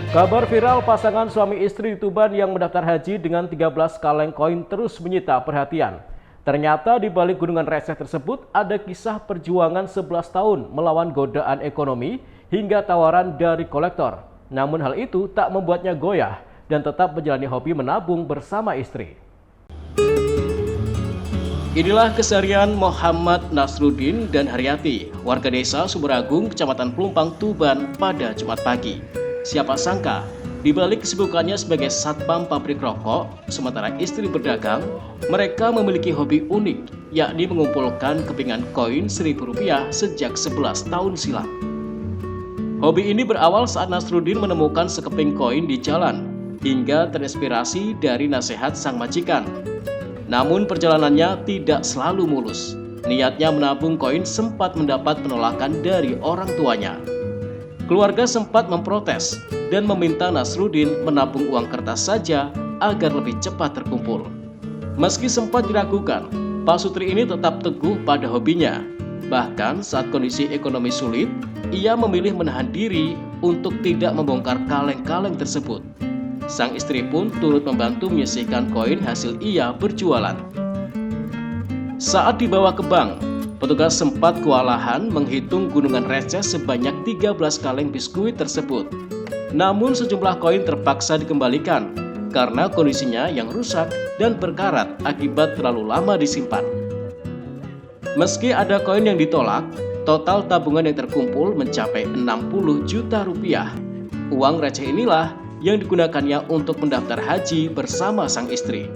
Kabar viral pasangan suami istri di Tuban yang mendaftar haji dengan 13 kaleng koin terus menyita perhatian. Ternyata di balik gunungan receh tersebut ada kisah perjuangan 11 tahun melawan godaan ekonomi hingga tawaran dari kolektor. Namun hal itu tak membuatnya goyah dan tetap menjalani hobi menabung bersama istri. Inilah keseharian Muhammad Nasruddin dan Haryati, warga desa Sumeragung, Kecamatan Pelumpang, Tuban pada Jumat pagi. Siapa sangka, di balik kesibukannya sebagai satpam pabrik rokok, sementara istri berdagang, mereka memiliki hobi unik, yakni mengumpulkan kepingan koin Rp1.000 sejak 11 tahun silam. Hobi ini berawal saat Nasruddin menemukan sekeping koin di jalan, hingga terinspirasi dari nasihat sang majikan. Namun perjalanannya tidak selalu mulus. Niatnya menabung koin sempat mendapat penolakan dari orang tuanya. Keluarga sempat memprotes dan meminta Nasruddin menabung uang kertas saja agar lebih cepat terkumpul. Meski sempat diragukan, Pak Sutri ini tetap teguh pada hobinya. Bahkan saat kondisi ekonomi sulit, ia memilih menahan diri untuk tidak membongkar kaleng-kaleng tersebut. Sang istri pun turut membantu menyisihkan koin hasil ia berjualan. Saat dibawa ke bank, petugas sempat kewalahan menghitung gunungan receh sebanyak 13 kaleng biskuit tersebut. Namun sejumlah koin terpaksa dikembalikan karena kondisinya yang rusak dan berkarat akibat terlalu lama disimpan. Meski ada koin yang ditolak, total tabungan yang terkumpul mencapai 60 juta rupiah. Uang receh inilah yang digunakannya untuk mendaftar haji bersama sang istri.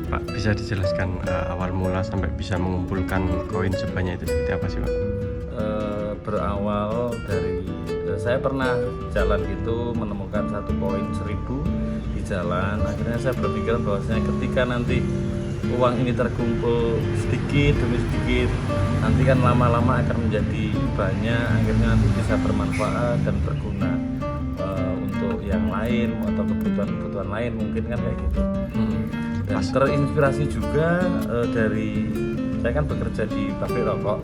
Pak, bisa dijelaskan awal mula sampai bisa mengumpulkan koin sebanyak itu seperti apa sih, Pak? Berawal dari saya pernah jalan itu menemukan satu koin 1.000 di jalan. Akhirnya saya berpikiran bahwasanya ketika nanti uang ini terkumpul sedikit demi sedikit, nanti kan lama-lama akan menjadi banyak, akhirnya nanti bisa bermanfaat dan berguna untuk yang lain atau kebutuhan-kebutuhan lain, mungkin kan kayak gitu. Dan terinspirasi juga dari saya kan bekerja di pabrik rokok.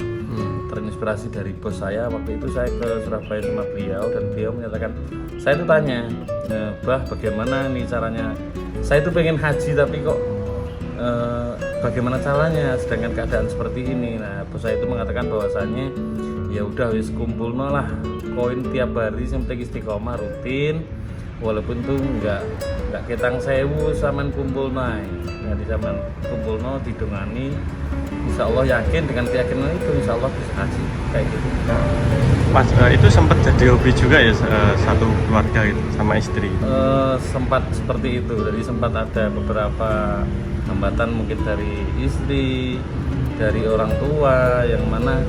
Terinspirasi dari bos saya, waktu itu saya ke Surabaya sama beliau dan beliau menyatakan, saya itu tanya, Bah, bagaimana nih caranya? Saya itu pengen haji tapi kok bagaimana caranya sedangkan keadaan seperti ini. Nah, bos saya itu mengatakan bahwasannya ya udah wis kumpulno lah koin tiap hari, yang penting istiqomah rutin, walaupun tuh nggak ketang sewu saman kumpul naik, nggak di zaman kumpulno didongani, insya Allah yakin dengan keyakinan itu insya Allah bisa haji kayak gitu. Mas, itu sempat jadi hobi juga ya satu keluarga gitu sama istri? Sempat seperti itu, jadi sempat ada beberapa hambatan mungkin dari istri, dari orang tua yang mana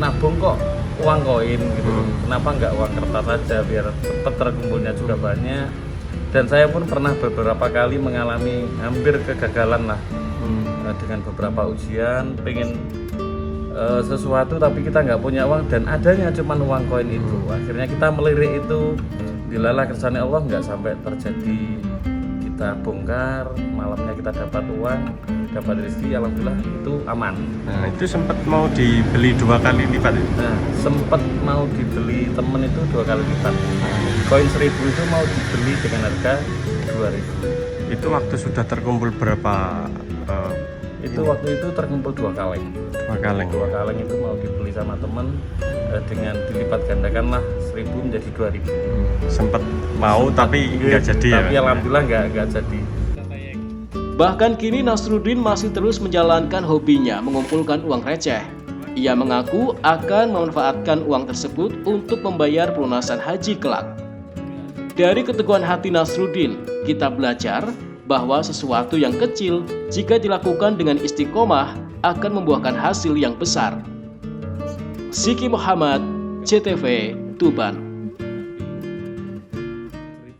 nabung kok uang koin gitu, kenapa nggak uang kertas saja biar cepat terkumpulnya juga banyak. Dan saya pun pernah beberapa kali mengalami hampir kegagalan lah dengan beberapa ujian, pengen sesuatu tapi kita nggak punya uang dan adanya cuma uang koin itu. Akhirnya kita melirik itu, dilalah kersane Allah nggak sampai terjadi. Kita bongkar, malamnya kita dapat uang, dapat rezeki, alhamdulillah itu aman. Nah, itu sempat mau dibeli 2 kali lipat. Nah, sempat mau dibeli temen itu 2 kali lipat. Koin 1.000 itu mau dibeli dengan harga 2.000. Itu waktu sudah terkumpul berapa? Waktu itu terkumpul 2 kaleng. 2 kaleng. 2 kaleng itu mau dibeli sama temen dengan dilipat gandakan lah 1.000 menjadi 2.000. Sempat mau tapi nggak jadi ya? Tapi alhamdulillah nggak jadi. Bahkan kini Nasruddin masih terus menjalankan hobinya mengumpulkan uang receh. Ia mengaku akan memanfaatkan uang tersebut untuk membayar pelunasan haji kelak. Dari keteguhan hati Nasruddin, kita belajar bahwa sesuatu yang kecil jika dilakukan dengan istiqomah akan membuahkan hasil yang besar. Siki Muhammad, CTV, Tuban.